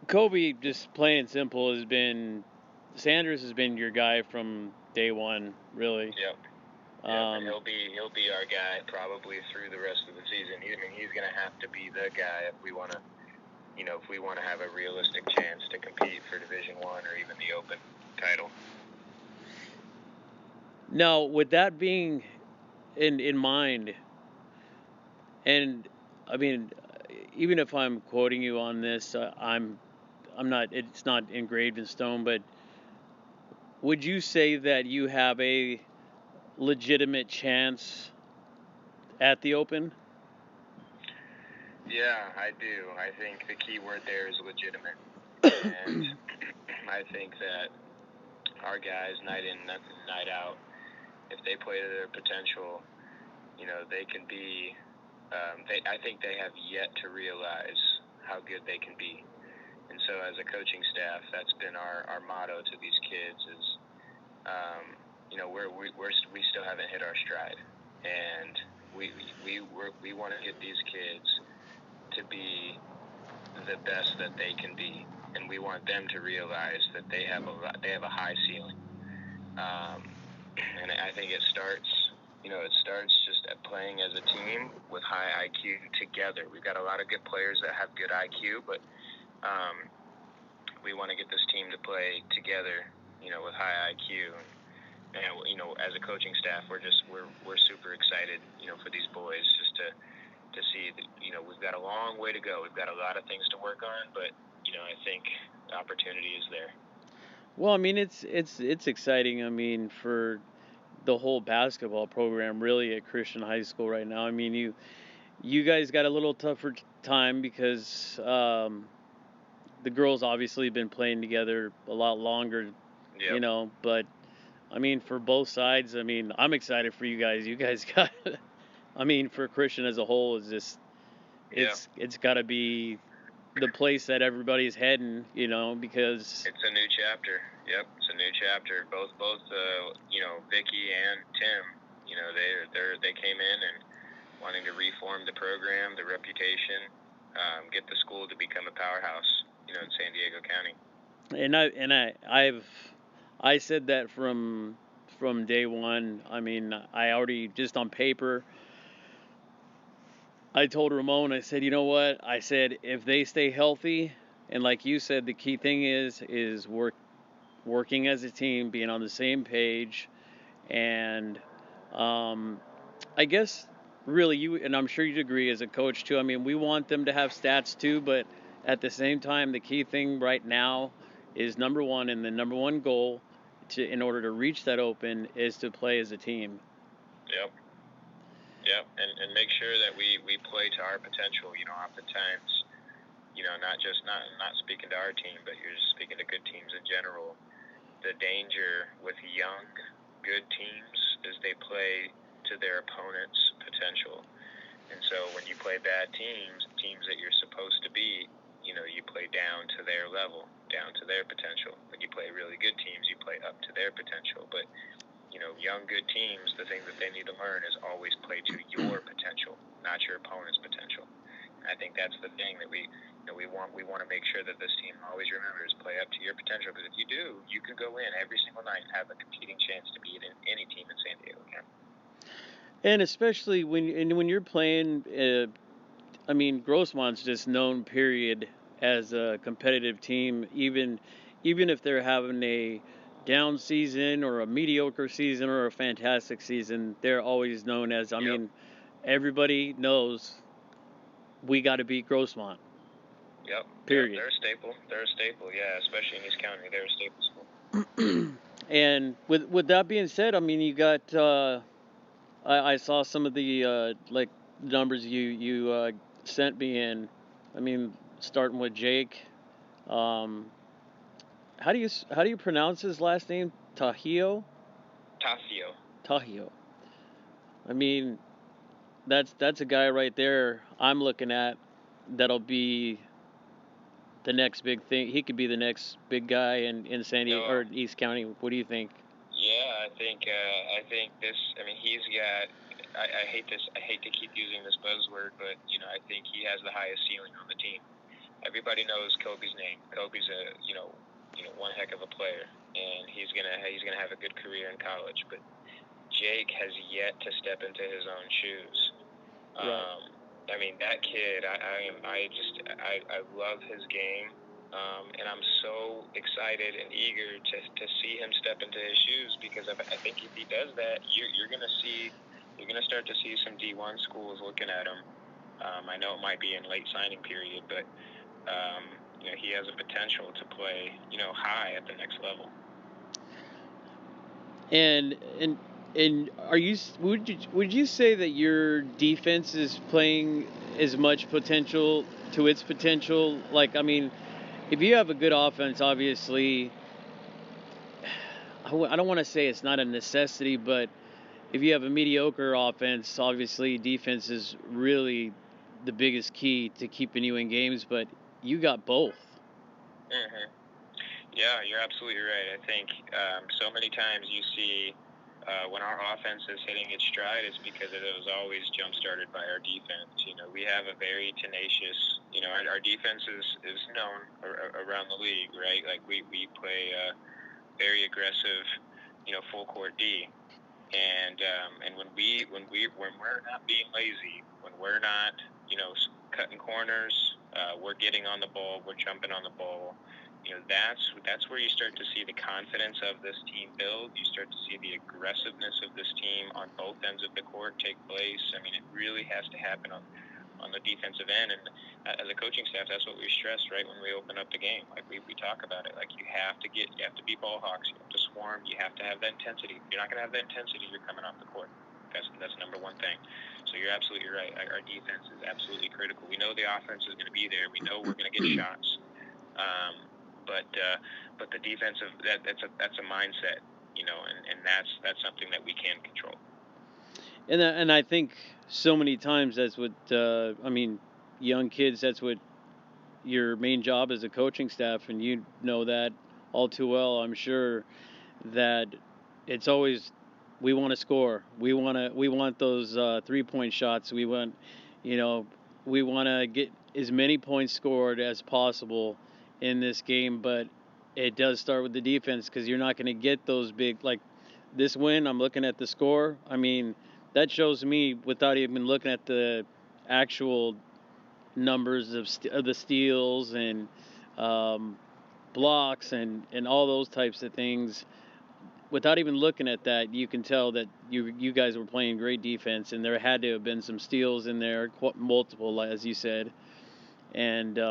Kobe, just plain and simple, Sanders has been your guy from day one, really. Yep. And he'll be our guy probably through the rest of the season. He's going to have to be the guy if we want to, if we want to have a realistic chance to compete for Division I or even the Open title. Now, with that being in mind, and I mean, even if I'm quoting you on this, I'm not. It's not engraved in stone, but would you say that you have a legitimate chance at the Open? Yeah, I do. I think the key word there is legitimate. And I think that our guys, night in, night out, if they play to their potential, they can be. I think they have yet to realize how good they can be. And so, as a coaching staff, that's been our motto to these kids is, we still haven't hit our stride, and we want to get these kids to be the best that they can be, and we want them to realize that they have a high ceiling. And I think it starts just at playing as a team with high IQ together. We've got a lot of good players that have good IQ, but we want to get this team to play together, with high IQ. And as a coaching staff, we're super excited, for these boys just to see that, we've got a long way to go. We've got a lot of things to work on, but I think the opportunity is there. Well, I mean, it's exciting. I mean, for the whole basketball program, really, at Christian High School right now. I mean, you guys got a little tougher time because the girls obviously been playing together a lot longer, Yep. But I mean, for both sides, I mean, I'm excited for you guys. You guys got, I mean, for Christian as a whole, it's got to be the place that everybody's heading, because it's a new chapter. Yep, it's a new chapter. Both Vicky and Tim, they came in and wanting to reform the program, the reputation, get the school to become a powerhouse, in San Diego County. I said that from day one. I mean, I already, just on paper, I told Ramon, I said, you know what? I said, if they stay healthy, and like you said, the key thing is working as a team, being on the same page, and I guess really and I'm sure you'd agree as a coach too. I mean, we want them to have stats too, but at the same time, the key thing right now is number one, and the number one goal in order to reach that Open is to play as a team. Yep, and make sure that we play to our potential. Oftentimes, not speaking to our team, but you're just speaking to good teams in general. The danger with young, good teams is they play to their opponent's potential. And so when you play bad teams that you're supposed to beat, you play down to their level, down to their potential. When you play really good teams, you play up to their potential. But young, good teams, the thing that they need to learn is always play to your potential, not your opponent's potential. And I think that's the thing that we want to make sure that this team always remembers: play up to your potential. Because if you do, you can go in every single night and have a competing chance to beat any team in San Diego County. And especially when you're playing, I mean, Grossmont's just known, period, as a competitive team. Even if they're having a down season or a mediocre season or a fantastic season, they're always known as, I mean, everybody knows we got to beat Grossmont. Yep. Period. Yep, they're a staple, yeah, especially in East County. They're a staple school. And with that being said, I mean, you got, I saw some of the, numbers you sent me in. I mean, starting with Jake, how do you pronounce his last name? Tahio. I mean, that's a guy right there I'm looking at that'll be the next big thing. He could be the next big guy in San Diego or East County. What do you think? Yeah, I think this. I mean, he's got. I hate to keep using this buzzword, but I think he has the highest ceiling on the team. everybody knows Kobe's name. Kobe's a one heck of a player, and he's gonna have a good career in college. But Jake has yet to step into his own shoes. Right. I mean, that kid, I love his game, and I'm so excited and eager to see him step into his shoes, because I think if he does that, you're gonna start to see some D1 schools looking at him. I know it might be in late signing period, but he has a potential to play high at the next level. And would you say that your defense is playing as much potential to its potential? Like, I mean, if you have a good offense, obviously, I don't want to say it's not a necessity, but if you have a mediocre offense, obviously defense is really the biggest key to keeping you in games. But you got both. Mm-hmm. Yeah, you're absolutely right. I think so many times you see when our offense is hitting its stride, it's because it was always jump-started by our defense. We have a very tenacious, our defense is known around the league, right? Like we play very aggressive, full-court D. And when we're not being lazy, when we're not, cutting corners, we're getting on the ball, we're jumping on the ball. That's where you start to see the confidence of this team build. You start to see the aggressiveness of this team on both ends of the court take place. I mean, it really has to happen on the defensive end. And as a coaching staff, that's what we stress right when we open up the game. Like we talk about it. Like you have to be ball hawks. You have to swarm. You have to have that intensity. If you're not going to have that intensity, you're coming off the court. That's number one thing. So you're absolutely right. Our defense is absolutely critical. We know the offense is going to be there. We know we're going to get shots. But the defensive that's a mindset, and that's something that we can control. And I think so many times that's what young kids, that's what your main job as a coaching staff, and you know that all too well, I'm sure, that it's always we want to score, we want those 3-point shots, we want to get as many points scored as possible in this game, but it does start with the defense, because you're not going to get those big, like this win. I'm looking at the score. I mean, that shows me, without even looking at the actual numbers of the steals and blocks and all those types of things. Without even looking at that, you can tell that you guys were playing great defense, and there had to have been some steals in there, multiple, as you said. And it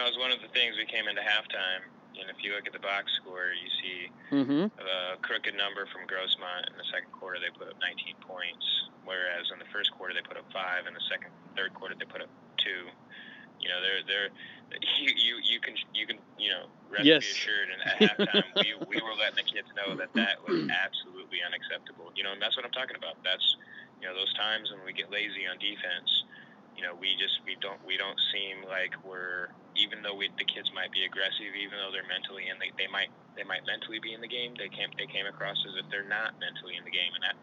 was one of the things we came into halftime. And if you look at the box score, you see a crooked number from Grossmont. In the second quarter, they put up 19 points, whereas in the first quarter they put up 5. In the third quarter they put up 2. You can rest yes. be assured. And at halftime, we were letting the kids know that was absolutely unacceptable. And that's what I'm talking about. That's those times when we get lazy on defense. We don't seem like we're, even though the kids might be aggressive, even though they're mentally in, they might mentally be in the game. They came across as if they're not mentally in the game, and that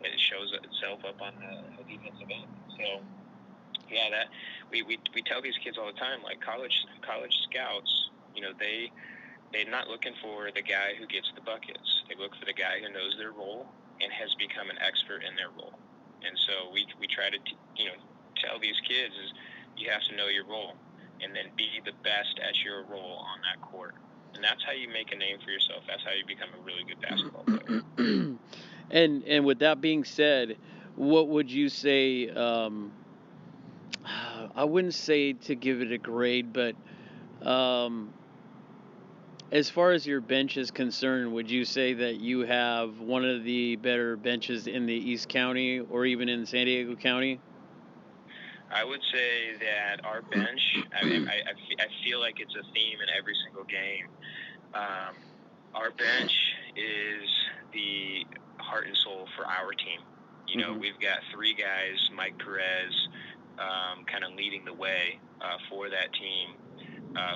it shows itself up on the defensive end. So yeah, that we tell these kids all the time, like college scouts, they're not looking for the guy who gets the buckets. They look for the guy who knows their role and has become an expert in their role. And so we try to tell these kids is you have to know your role and then be the best at your role on that court. And that's how you make a name for yourself. That's how you become a really good basketball player. And with that being said, what would you say, I wouldn't say to give it a grade, but as far as your bench is concerned, would you say that you have one of the better benches in the East County or even in San Diego County? I would say that our bench, I feel like it's a theme in every single game. Our bench is the heart and soul for our team. We've got 3 guys, Mike Perez, kind of leading the way for that team,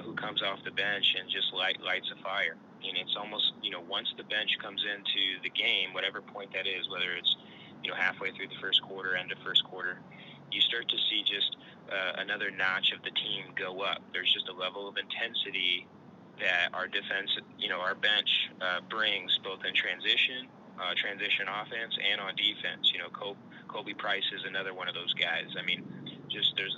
who comes off the bench and just lights a fire. And it's almost, once the bench comes into the game, whatever point that is, whether it's, halfway through the first quarter, end of first quarter, you start to see just another notch of the team go up. There's just a level of intensity that our defense, our bench brings both in transition offense and on defense. Kobe Price is another one of those guys. I mean, just there's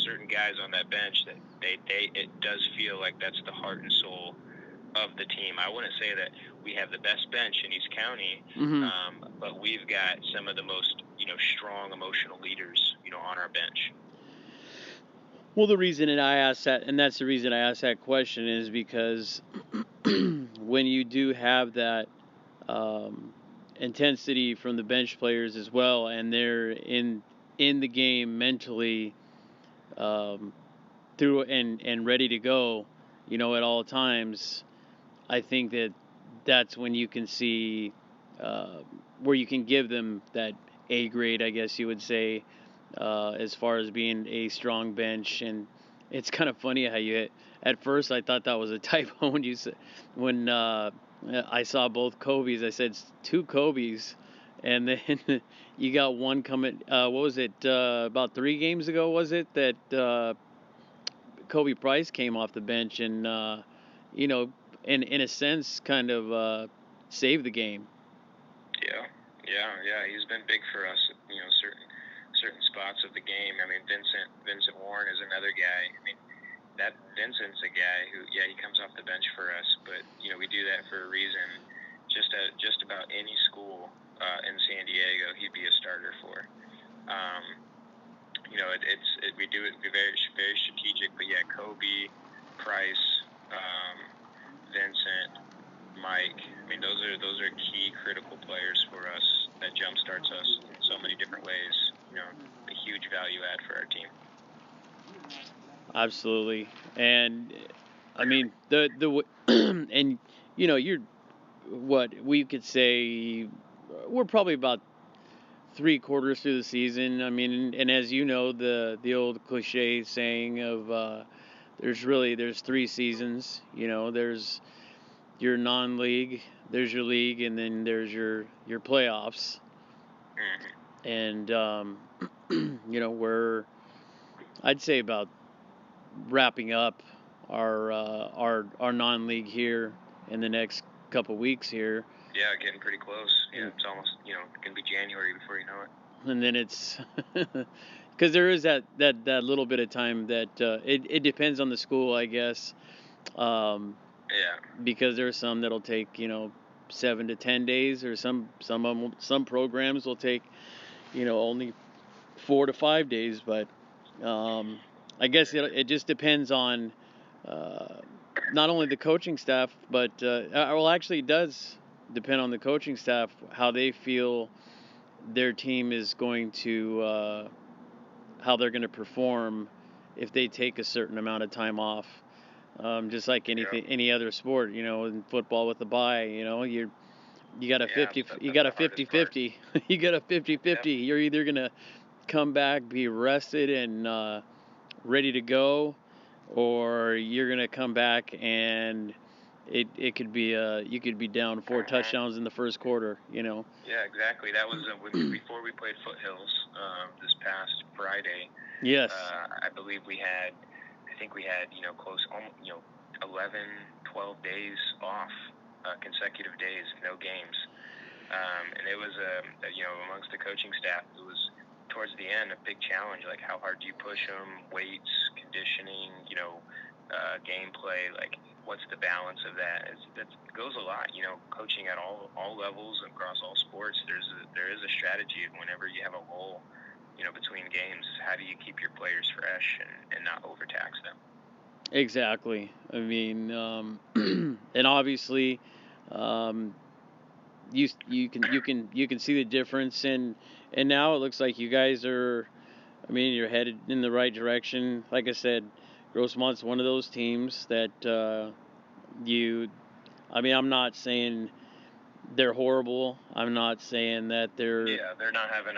certain guys on that bench that it does feel like that's the heart and soul of the team. I wouldn't say that we have the best bench in East County, but we've got some of the most strong emotional leaders on our bench. Well, the reason that I asked that, and that's the reason I asked that question, is because when you do have that intensity from the bench players as well, and they're in the game mentally through and ready to go, at all times, I think that's when you can see where you can give them that A grade, I guess you would say, as far as being a strong bench. And it's kind of funny how at first I thought that was a typo when I saw both Kobe's. I said 2 Kobe's, and then you got one coming. What was it? About 3 games ago, was it that Kobe Price came off the bench and in a sense kind of saved the game. Yeah. He's been big for us. Certain spots of the game. I mean, Vincent Warren is another guy. I mean, that Vincent's a guy who, he comes off the bench for us, but we do that for a reason. Just about any school in San Diego, he'd be a starter for. We do it very very strategic. But yeah, Kobe, Price, Vincent, Mike. I mean, those are key critical players for us that jumpstarts us in so many different ways. A huge value add for our team. Absolutely. And I mean the and you're what we could say we're probably about 3/4 through the season. I mean, and as you know, the old cliche saying of there's 3 seasons. There's your non-league, there's your league, and then there's your playoffs. And we're I'd say about wrapping up our non-league here in the next couple weeks here. Yeah, getting pretty close. Yeah, it's almost gonna be January before you know it. And then it's because there is that little bit of time that it depends on the school, I guess. Because there's some that'll take 7 to 10 days, or some programs will take only 4 to 5 days. But I guess it just depends on not only the coaching staff, but actually it does depend on the coaching staff, how they feel their team is going to how they're going to perform if they take a certain amount of time off. Just like any other sport, in football with the bye, you got a 50-50. You got a 50-50. You're either gonna come back, be rested and ready to go, or you're gonna come back and it could be you could be down 4 touchdowns in the first quarter. Yeah, exactly. That was before we played Foothills this past Friday. Yes. I believe we had close 11, 12 days off, consecutive days, no games. And it was amongst the coaching staff, it was towards the end a big challenge. Like, how hard do you push them? Weights, conditioning, gameplay. Like, what's the balance of that? That goes a lot. Coaching at all levels across all sports. There is a strategy whenever you have a lull, between games. How do you keep your players fresh and not overtax them? Exactly. I mean, and obviously, you can see the difference, and now it looks like you guys are. I mean, you're headed in the right direction. Like I said, Grossmont's one of those teams that I mean, I'm not saying they're horrible. I'm not saying that they're. Yeah, they're having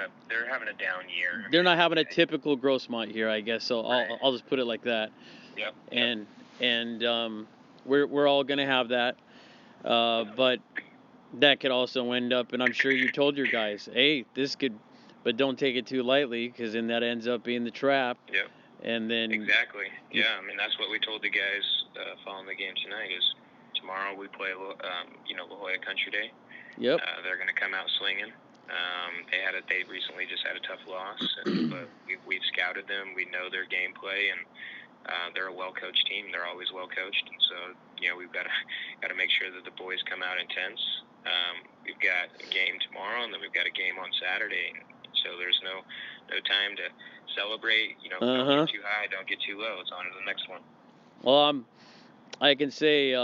a down year. They're not having a typical Grossmont year, I guess. So right. I'll just put it like that. Yep. And we're all gonna have that, but that could also end up. And I'm sure you told your guys, hey, but don't take it too lightly, because then that ends up being the trap. Yep. And then exactly. Yeah, I mean that's what we told the guys following the game tonight. Is tomorrow we play La Jolla Country Day. Yep. They're going to come out slinging. They recently just had a tough loss, but we've scouted them. We know their gameplay, and they're a well-coached team. They're always well-coached, and so we've got to make sure that the boys come out intense. We've got a game tomorrow, and then we've got a game on Saturday. So there's no time to celebrate. Don't get too high, don't get too low. It's on to the next one. Well, I can say,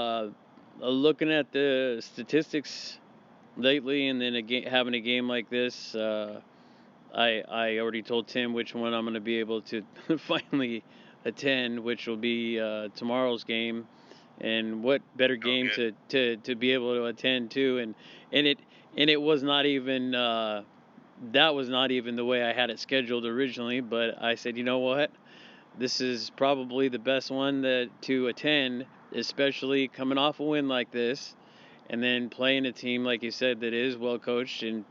looking at the statistics lately, and then having a game like this, I already told Tim which one I'm going to be able to finally attend, which will be tomorrow's game. And what better game to be able to attend to, and it was not even that was not even the way I had it scheduled originally, but I said, you know what, this is probably the best one to attend, especially coming off a win like this, and then playing a team, like you said, that is well coached and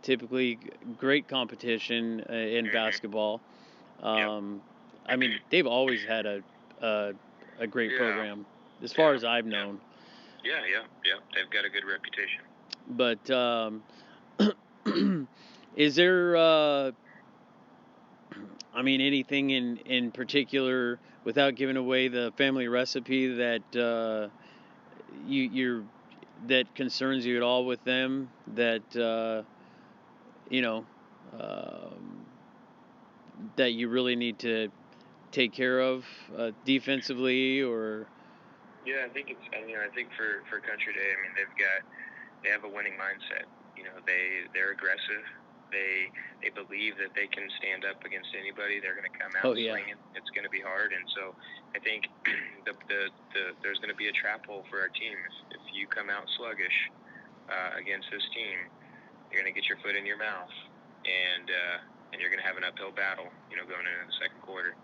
typically great competition in basketball. I mean, they've always had a great program, as far as I've known. Yeah. They've got a good reputation. But is there, anything in particular, without giving away the family recipe, that that concerns you at all with them, that that you really need to take care of defensively, or? Yeah, I think for Country Day, they have a winning mindset. They're aggressive. They believe that they can stand up against anybody. They're going to come out swinging. It's going to be hard, and so I think there's going to be a trap hole for our team. If you come out sluggish against this team, you're going to get your foot in your mouth, and you're going to have an uphill battle, going into the second quarter.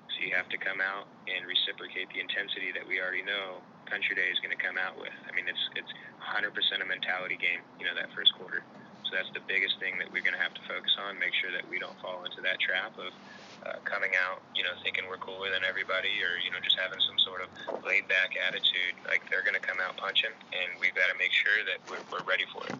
So you have to come out and reciprocate the intensity that we already know Country Day is going to come out with. It's 100% a mentality game, that first quarter. So that's the biggest thing that we're going to have to focus on, make sure that we don't fall into that trap of coming out, thinking we're cooler than everybody, or, just having some sort of laid-back attitude. Like, they're going to come out punching, and we've got to make sure that we're ready for it.